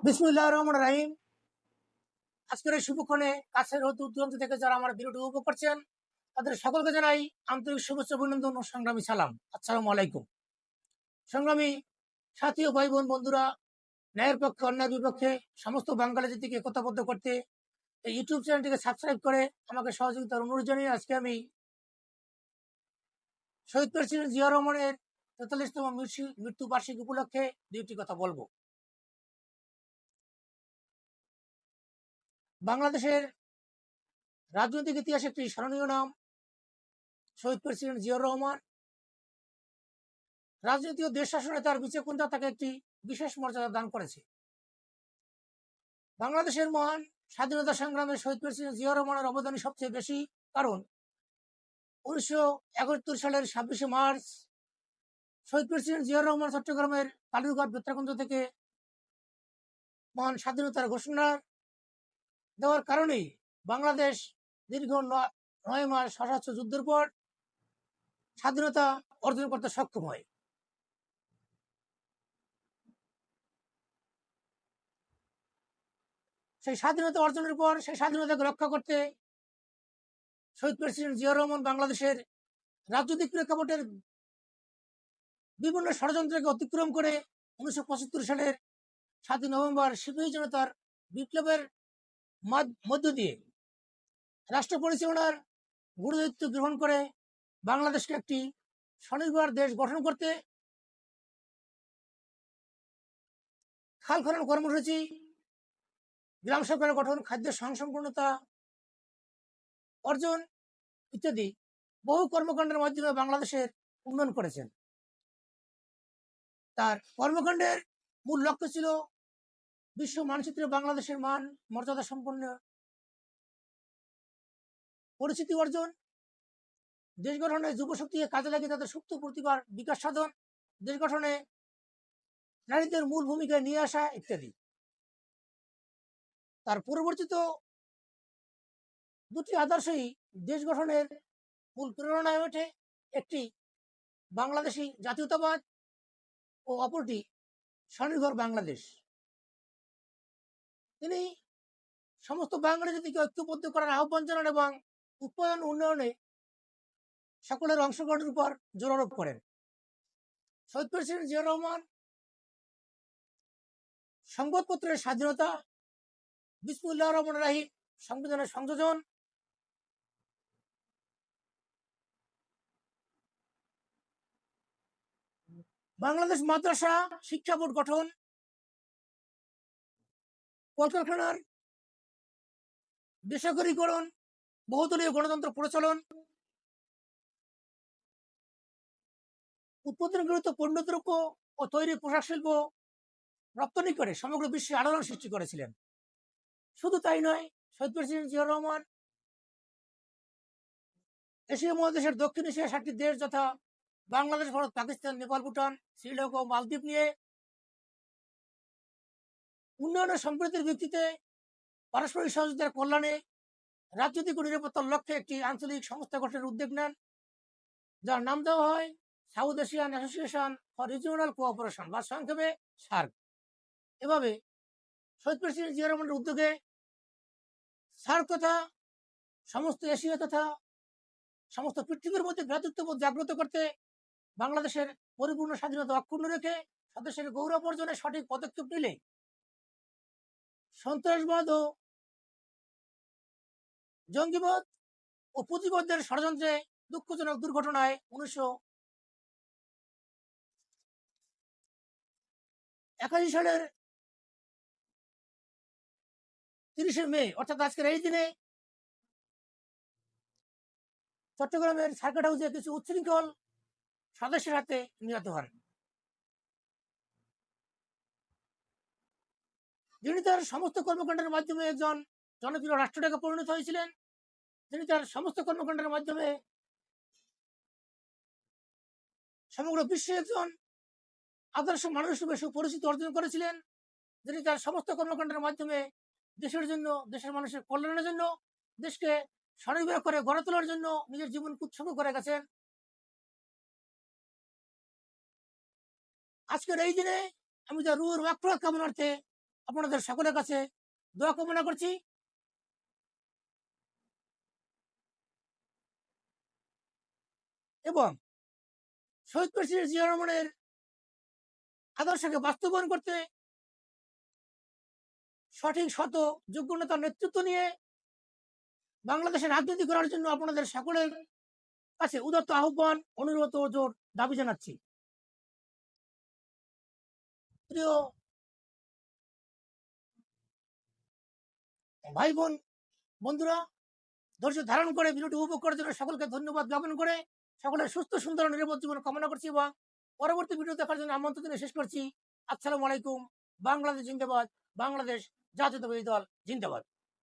বিসমুল্লাহ রহমান রাহিম। আজকের এই শুভক্ষণে কাছের ও দূর দূরান্ত থেকে যারা আমার ভিডিওটি উপভোগ করছেন তাদের সকলকে জানাই আন্তরিক শুভেচ্ছা, অভিনন্দন ও সংগ্রামী সালাম। আসসালামু আলাইকুম। সংগ্রামী সাথী ও ভাই বোন বন্ধুরা, ন্যায়ের পক্ষে অন্যায়ের বিপক্ষে সমস্ত বাঙালি জাতিকে একতাবদ্ধ করতে এই ইউটিউব চ্যানেলটিকে সাবস্ক্রাইব করে আমাকে সহযোগিতার অনুরোধ জানিয়ে আজকে আমি শহীদ প্রেসিডেন্ট জিয়া রহমানের ৪৩তম মৃত্যু বার্ষিকী উপলক্ষে দুইটি কথা বলবো। বাংলাদেশের রাজনৈতিক ইতিহাসে একটি স্মরণীয় নাম শহীদ প্রেসিডেন্ট জিয়াউর রহমান। রাজনীতি ও দেশ শাসনে তার বিচক্ষণতা তাকে একটি বিশেষ মর্যাদা দান করেছে। বাংলাদেশের মহান স্বাধীনতা সংগ্রামে শহীদ প্রেসিডেন্ট জিয়াউর রহমানের অবদানই সবচেয়ে বেশি, কারণ 1971 সালের 26শে মার্চ শহীদ প্রেসিডেন্ট জিয়াউর রহমান চট্টগ্রামের কালুরঘাট বেত্রাকুণ্ড থেকে মহান স্বাধীনতার ঘোষণা দেওয়ার কারণেই বাংলাদেশ দীর্ঘ 9 মাস সশস্ত্র যুদ্ধের পর স্বাধীনতা অর্জন করতে সক্ষম হয়। সেই স্বাধীনতা অর্জনের পর সেই স্বাধীনতাকে রক্ষা করতে শহীদ প্রেসিডেন্ট জিয়াউর রহমান বাংলাদেশের রাজনৈতিক প্রেক্ষাপটের বিভিন্ন ষড়যন্ত্রকে অতিক্রম করে 1975 সালের 7 নভেম্বর সিপাহী জনতার বিপ্লবের মধ্য দিয়ে রাষ্ট্র পরিচালনার গুরুদায়িত্ব গ্রহণ করে বাংলাদেশকে একটি স্বনির্ভর দেশ গঠন করতে খাল খনন কর্মসূচি, গ্রাম সরকারের গঠন, খাদ্য স্বয়ংসম্পূর্ণতা অর্জন ইত্যাদি বহু কর্মকাণ্ডের মাধ্যমে বাংলাদেশের উন্নয়ন করেছেন। তার কর্মকাণ্ডের মূল লক্ষ্য ছিল বিশ্ব মানচিত্রে বাংলাদেশের মান মর্যাদা সম্পন্ন পরিচিতি অর্জন, দেশ গঠনে যুবশক্তিকে কাজে লাগিয়ে তাদের সুপ্ত প্রতিভার বিকাশ সাধন, দেশ গঠনে নারীদের মূল ভূমিকায় নিয়ে আসা ইত্যাদি। তার পরিবর্তিত দুটি আদর্শই দেশ গঠনের মূল প্রেরণায় ওঠে, একটি বাংলাদেশি জাতীয়তাবাদ ও অপরটি স্বনির্ভর বাংলাদেশ। তিনি সমস্ত বাঙালি জাতিকে ঐক্যবদ্ধ করার আহ্বান জানান এবং উৎপাদন উন্নয়নে সকলের অংশগ্রহণের উপর জোর আরোপ করেন। শহীদ প্রেসিডেন্ট জিয়াউর রহমান সংবাদপত্রের স্বাধীনতা, বিসমুল্লাহ রহমান রাহিম সংবিধানের সংযোজন, বাংলাদেশ মাদ্রাসা শিক্ষা বোর্ড গঠন, কলকারখানার বেসরকারীকরণ, বহুদলীয় গণতন্ত্র প্রচলন, উৎপাদনকৃত পণ্যদ্রব্য ও তৈরি পোশাক শিল্প রপ্তানি করে সমগ্র বিশ্বে আলোড়ন সৃষ্টি করেছিলেন। শুধু তাই নয়, শহীদ প্রেসিডেন্ট জিয়াউর রহমান এশিয়া মহাদেশের দক্ষিণ এশিয়ার 7টি দেশ যথা বাংলাদেশ, ভারত, পাকিস্তান, নেপাল, ভুটান, শ্রীলঙ্কা ও মালদ্বীপ নিয়ে উন্নয়নের সম্প্রীতির ভিত্তিতে পারস্পরিক সহযোগিতার কল্যাণে রাজনৈতিক ও নিরাপত্তার লক্ষ্যে একটি আঞ্চলিক সংস্থা গঠনের উদ্যোগ নেন, যার নাম দেওয়া হয় south Asian association for regional cooperation বা সংক্ষেপে সার্ক। এভাবে শহীদ প্রেসিডেন্ট জিয়া রহমানের উদ্যোগে সার্ক তথা সমস্ত এশিয়া তথা সমস্ত পৃথিবীর মধ্যে ভ্রাতৃত্ববোধ জাগ্রত করতে বাংলাদেশের পরিপূর্ণ স্বাধীনতা অক্ষুণ্ণ রেখে স্বদেশের গৌরব অর্জনে সঠিক পদক্ষেপ নিলে সন্ত্রাসবাদ ও জঙ্গিবাদ ও পুঁজিবাদের ষড়যন্ত্রে দুঃখজনক দুর্ঘটনায় 1981 সালের 30শে মে অর্থাৎ আজকের এই দিনে চট্টগ্রামের সার্কিট হাউসে কিছু উচ্ছৃঙ্খল সদস্যের হাতে নিহত হন। যিনি তার সমস্ত কর্মকাণ্ডের মাধ্যমে একজন জনপ্রিয় রাষ্ট্রনেতায় পরিণত হয়েছিলেন, তিনি তার সমস্ত কর্মকাণ্ডের মাধ্যমে সমগ্র বিশ্বে একজন আদর্শ মানুষ হিসেবে সুপরিচিতি অর্জন করেছিলেন, যিনি তার সমস্ত কর্মকাণ্ডের মাধ্যমে দেশের জন্য, দেশের মানুষের কল্যাণের জন্য, দেশকে স্বনির্ভর করে গড়ে তোলার জন্য নিজের জীবন উৎসর্গ করে গেছেন। আজকের এই দিনে আমি তার রুহের মাগফিরাত কামনার্থে আপনাদের সকলের কাছে দোয়া কামনা করছি। এবং শহীদ প্রেসিডেন্ট জিয়া রহমানের আদর্শকে বাস্তবায়ন করতে সঠিক শত যোগ্য নেতার নেতৃত্ব নিয়ে বাংলাদেশের রাজনীতি করার জন্য আপনাদের সকলের কাছে উদাত্ত আহ্বান, অনুরোধ ও জোর দাবি জানাচ্ছি। প্রিয় ভাই বোন বন্ধুরা, ধৈর্য ধারণ করে ভিডিওটি উপভোগ করার জন্য সকলকে ধন্যবাদ জ্ঞাপন করে সকলের সুস্থ সুন্দর নিরাপদ জীবন কামনা করছি এবং পরবর্তী ভিডিও দেখার জন্য আমন্ত্রণ জানিয়ে শেষ করছি। আসসালামু আলাইকুম। বাংলাদেশ জিন্দাবাদ। বাংলাদেশ জাতীয়তাবাদী দল জিন্দাবাদ।